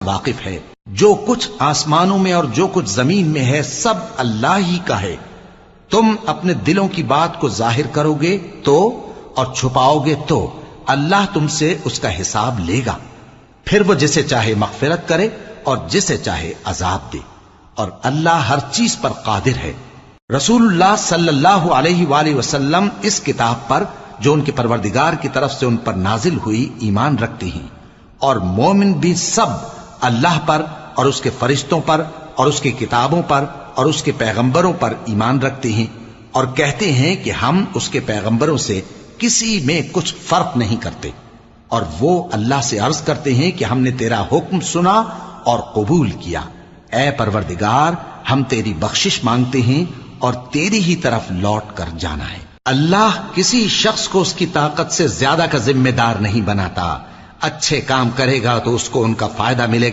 واقف ہے۔ جو کچھ آسمانوں میں اور جو کچھ زمین میں ہے سب اللہ ہی کا ہے۔ تم اپنے دلوں کی بات کو ظاہر کرو گے تو اور چھپاؤ گے تو اللہ تم سے اس کا حساب لے گا، پھر وہ جسے چاہے مغفرت کرے اور جسے چاہے عذاب دے، اور اللہ ہر چیز پر قادر ہے۔ رسول اللہ صلی اللہ علیہ وآلہ وسلم اس کتاب پر جو ان کے پروردگار کی طرف سے ان پر نازل ہوئی ایمان رکھتے ہیں، اور مومن بھی سب اللہ پر اور اس کے فرشتوں پر اور اس کی کتابوں پر اور اس کے پیغمبروں پر ایمان رکھتے ہیں، اور کہتے ہیں کہ ہم اس کے پیغمبروں سے کسی میں کچھ فرق نہیں کرتے، اور وہ اللہ سے عرض کرتے ہیں کہ ہم نے تیرا حکم سنا اور قبول کیا۔ اے پروردگار، ہم تیری بخشش مانگتے ہیں اور تیری ہی طرف لوٹ کر جانا ہے۔ اللہ کسی شخص کو اس کی طاقت سے زیادہ کا ذمہ دار نہیں بناتا۔ اچھے کام کرے گا تو اس کو ان کا فائدہ ملے گا،